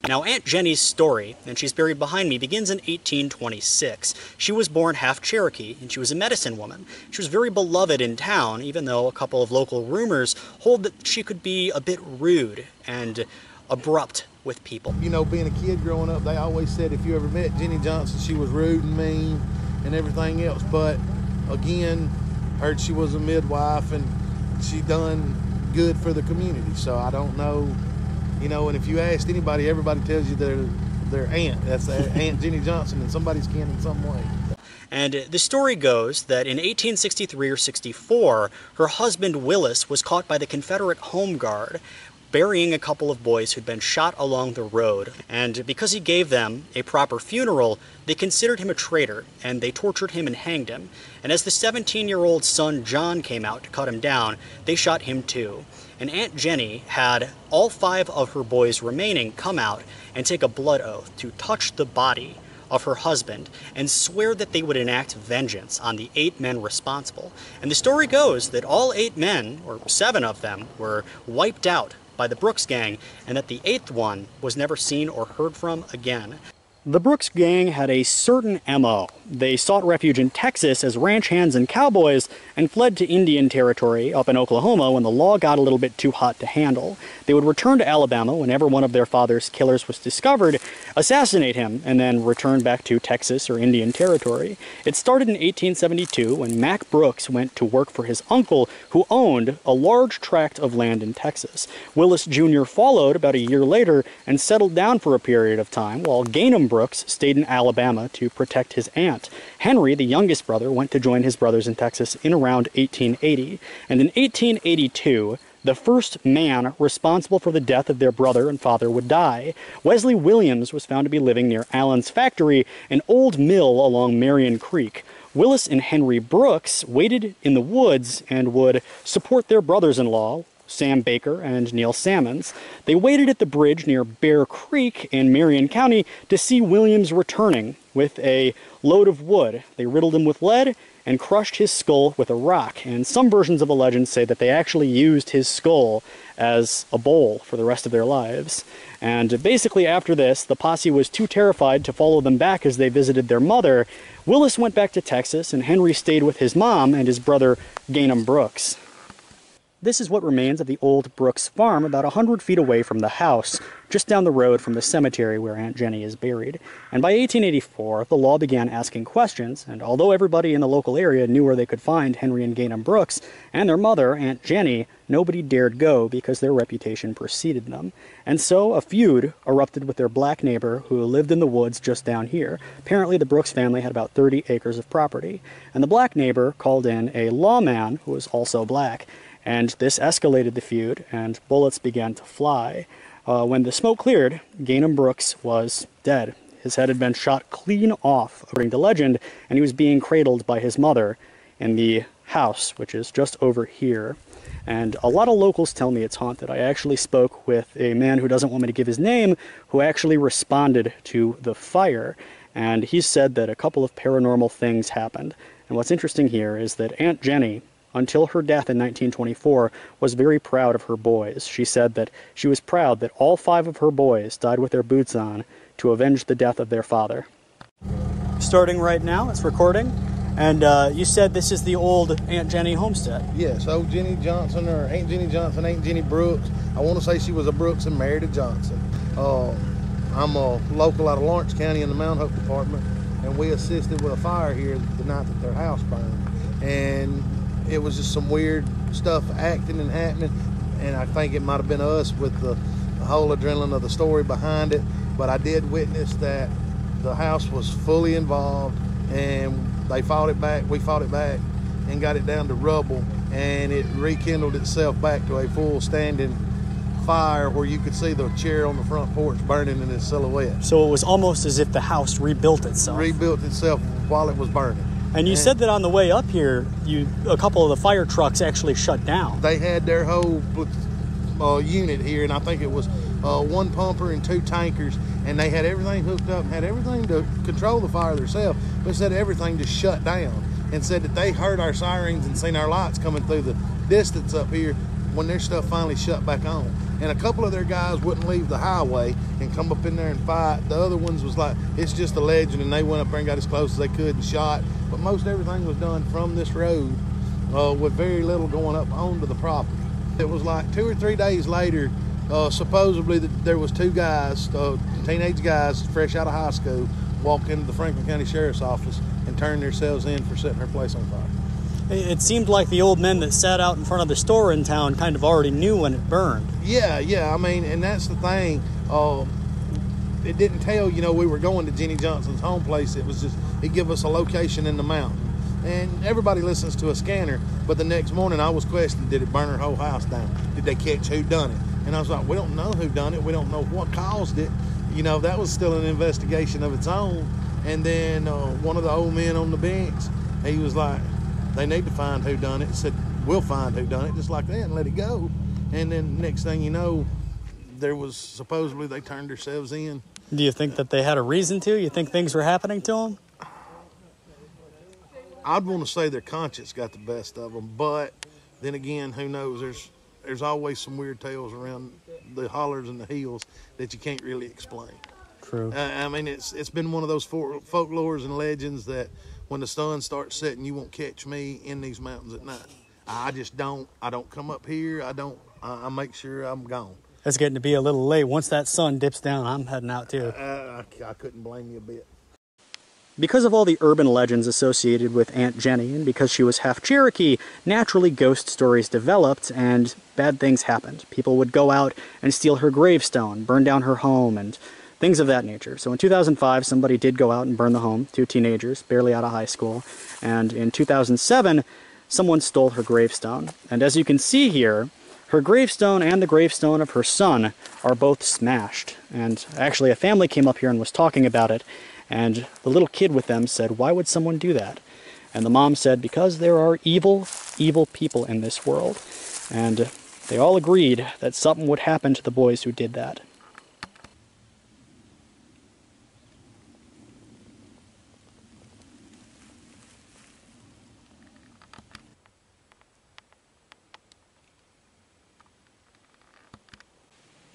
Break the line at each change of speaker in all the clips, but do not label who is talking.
Now, Aunt Jenny's story, and she's buried behind me, begins in 1826. She was born half Cherokee, and she was a medicine woman. She was very beloved in town, even though a couple of local rumors hold that she could be a bit rude and abrupt with people.
You know, being a kid growing up, they always said if you ever met Jenny Johnson, she was rude and mean and everything else. But again, heard she was a midwife and she done good for the community. So I don't know. You know, and if you ask anybody, everybody tells you their aunt. That's their Aunt Jenny Johnson, and somebody's kin in some way.
And the story goes that in 1863 or 64, her husband Willis was caught by the Confederate Home Guard burying a couple of boys who'd been shot along the road. And because he gave them a proper funeral, they considered him a traitor, and they tortured him and hanged him. And as the 17-year-old son John came out to cut him down, they shot him too. And Aunt Jenny had all 5 of her boys remaining come out and take a blood oath to touch the body of her husband and swear that they would enact vengeance on the 8 men responsible. And the story goes that all 8 men, or 7 of them, were wiped out by the Brooks gang, and that the 8th one was never seen or heard from again. The Brooks gang had a certain MO. They sought refuge in Texas as ranch hands and cowboys and fled to Indian Territory up in Oklahoma when the law got a little bit too hot to handle. They would return to Alabama whenever one of their father's killers was discovered, assassinate him, and then return back to Texas or Indian Territory. It started in 1872 when Mack Brooks went to work for his uncle, who owned a large tract of land in Texas. Willis Jr. followed about a year later and settled down for a period of time, while Gainham Brooks stayed in Alabama to protect his aunt. Henry, the youngest brother, went to join his brothers in Texas in around 1880. And in 1882, the first man responsible for the death of their brother and father would die. Wesley Williams was found to be living near Allen's factory, an old mill along Marion Creek. Willis and Henry Brooks waited in the woods and would support their brothers-in-law, Sam Baker and Neil Sammons. They waited at the bridge near Bear Creek in Marion County to see Williams returning with a load of wood. They riddled him with lead and crushed his skull with a rock. And some versions of the legend say that they actually used his skull as a bowl for the rest of their lives. And basically after this, the posse was too terrified to follow them back as they visited their mother. Willis went back to Texas, and Henry stayed with his mom and his brother Gainham Brooks. This is what remains of the old Brooks farm, about 100 feet away from the house, just down the road from the cemetery where Aunt Jenny is buried. And by 1884, the law began asking questions, and although everybody in the local area knew where they could find Henry and Gainham Brooks and their mother, Aunt Jenny, nobody dared go because their reputation preceded them. And so a feud erupted with their black neighbor who lived in the woods just down here. Apparently the Brooks family had about 30 acres of property, and the black neighbor called in a lawman who was also black. And this escalated the feud, and bullets began to fly. When the smoke cleared, Gainham Brooks was dead. His head had been shot clean off, according to legend, and he was being cradled by his mother in the house, which is just over here. And a lot of locals tell me it's haunted. I actually spoke with a man who doesn't want me to give his name, who actually responded to the fire. And he said that a couple of paranormal things happened. And what's interesting here is that Aunt Jenny, until her death in 1924, was very proud of her boys. She said that she was proud that all 5 of her boys died with their boots on to avenge the death of their father. Starting right now, it's recording, and you said this is the old Aunt Jenny homestead.
Yes, old Jenny Johnson, or Aunt Jenny Johnson, Aunt Jenny Brooks. I want to say she was a Brooks and married a Johnson. I'm a local out of Lawrence County in the Mount Hope Department, and we assisted with a fire here the night that their house burned. And it was just some weird stuff acting and happening, and I think it might have been us with the whole adrenaline of the story behind it. But I did witness that the house was fully involved, and they fought it back, we fought it back, and got it down to rubble, and it rekindled itself back to a full standing fire where you could see the chair on the front porch burning in its silhouette.
So it was almost as if the house rebuilt itself.
Rebuilt itself while it was burning.
And you said that on the way up here, a couple of the fire trucks actually shut down.
They had their whole unit here, and I think it was 1 pumper and 2 tankers, and they had everything hooked up and had everything to control the fire themselves, but said everything just shut down, and said that they heard our sirens and seen our lights coming through the distance up here, when their stuff finally shut back on. And a couple of their guys wouldn't leave the highway and come up in there and fight. The other ones was like, it's just a legend, and they went up there and got as close as they could and shot. But most everything was done from this road with very little going up onto the property. It was like 2 or 3 days later, supposedly there was 2 guys, teenage guys fresh out of high school, walk into the Franklin County Sheriff's Office and turn themselves in for setting her place on fire.
It seemed like the old men that sat out in front of the store in town kind of already knew when it burned.
Yeah, I mean, and that's the thing. It didn't tell, we were going to Jenny Johnson's home place. It was just, it gave us a location in the mountain. And everybody listens to a scanner, but the next morning I was questioned, did it burn her whole house down? Did they catch who done it? And I was like, we don't know who done it. We don't know what caused it. That was still an investigation of its own. And then one of the old men on the bench, he was like, they need to find who done it. Said, we'll find who done it, just like that, and let it go. And then next thing you know, there was supposedly they turned themselves in.
Do you think that they had a reason to? You think things were happening to them?
I'd want to say their conscience got the best of them, but then again, who knows? There's always some weird tales around the hollers and the hills that you can't really explain.
True.
I mean, it's been one of those folklores and legends that when the sun starts setting, you won't catch me in these mountains at night. I don't come up here. I make sure I'm gone.
It's getting to be a little late. Once that sun dips down, I'm heading out too.
I couldn't blame you a bit.
Because of all the urban legends associated with Aunt Jenny, and because she was half Cherokee, naturally ghost stories developed and bad things happened. People would go out and steal her gravestone, burn down her home, and things of that nature. So in 2005, somebody did go out and burn the home, 2 teenagers, barely out of high school. And in 2007, someone stole her gravestone. And as you can see here, her gravestone and the gravestone of her son are both smashed. And actually, a family came up here and was talking about it. And the little kid with them said, why would someone do that? And the mom said, because there are evil, evil people in this world. And they all agreed that something would happen to the boys who did that.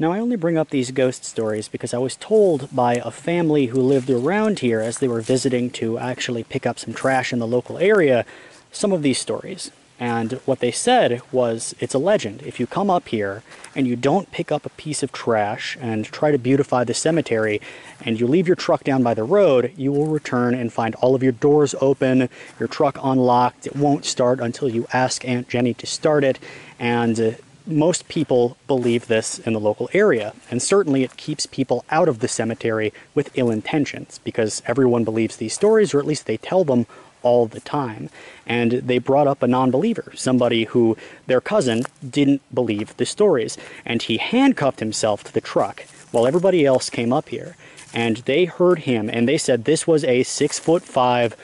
Now, I only bring up these ghost stories because I was told by a family who lived around here as they were visiting to actually pick up some trash in the local area, some of these stories. And what they said was, it's a legend. If you come up here and you don't pick up a piece of trash and try to beautify the cemetery, and you leave your truck down by the road, you will return and find all of your doors open, your truck unlocked. It won't start until you ask Aunt Jenny to start it, and most people believe this in the local area, and certainly it keeps people out of the cemetery with ill intentions, because everyone believes these stories, or at least they tell them all the time. And they brought up a non-believer, somebody who their cousin didn't believe the stories, and he handcuffed himself to the truck while everybody else came up here. And they heard him, and they said this was a 6'5",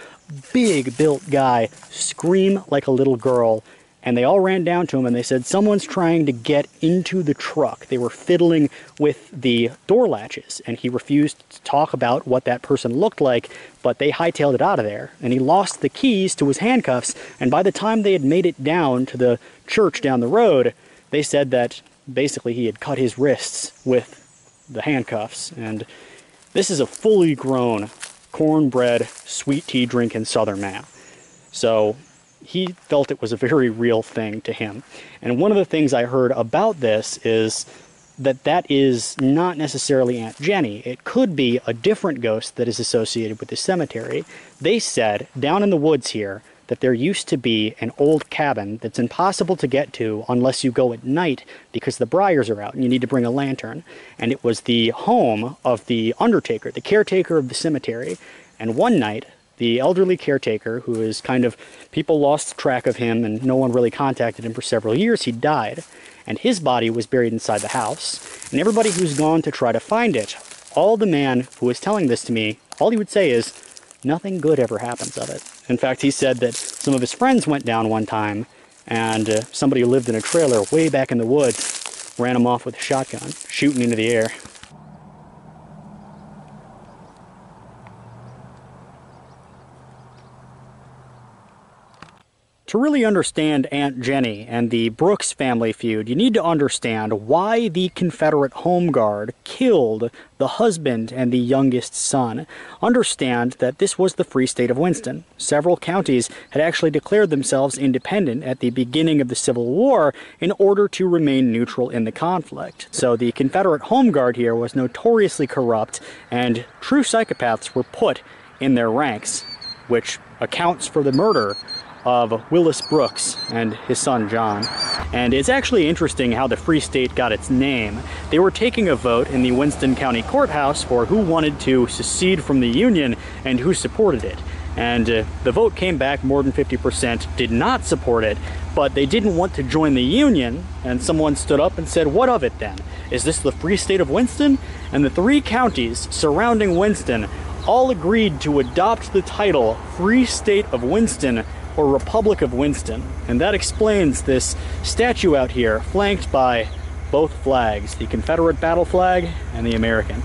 big-built guy scream like a little girl. And they all ran down to him and they said, someone's trying to get into the truck. They were fiddling with the door latches, and he refused to talk about what that person looked like, but they hightailed it out of there. And he lost the keys to his handcuffs, and by the time they had made it down to the church down the road, they said that basically he had cut his wrists with the handcuffs. And this is a fully grown, cornbread, sweet tea drinking Southern man. So he felt it was a very real thing to him. And one of the things I heard about this is that that is not necessarily Aunt Jenny. It could be a different ghost that is associated with the cemetery. They said, down in the woods here, that there used to be an old cabin that's impossible to get to unless you go at night because the briars are out and you need to bring a lantern. And it was the home of the undertaker, the caretaker of the cemetery. And one night, the elderly caretaker, who is kind of, people lost track of him and no one really contacted him for several years, he died. And his body was buried inside the house. And everybody who's gone to try to find it, all the man who was telling this to me, all he would say is, nothing good ever happens of it. In fact, he said that some of his friends went down one time, and somebody who lived in a trailer way back in the woods ran him off with a shotgun, shooting into the air. To really understand Aunt Jenny and the Brooks family feud, you need to understand why the Confederate Home Guard killed the husband and the youngest son. Understand that this was the Free State of Winston. Several counties had actually declared themselves independent at the beginning of the Civil War in order to remain neutral in the conflict. So the Confederate Home Guard here was notoriously corrupt, and true psychopaths were put in their ranks, which accounts for the murder of Willis Brooks and his son John. And it's actually interesting how the Free State got its name. They were taking a vote in the Winston County Courthouse for who wanted to secede from the Union and who supported it. And the vote came back, more than 50% did not support it, but they didn't want to join the Union, and someone stood up and said, what of it then? Is this the Free State of Winston? And the 3 counties surrounding Winston all agreed to adopt the title Free State of Winston or Republic of Winston. And that explains this statue out here, flanked by both flags, the Confederate battle flag and the American.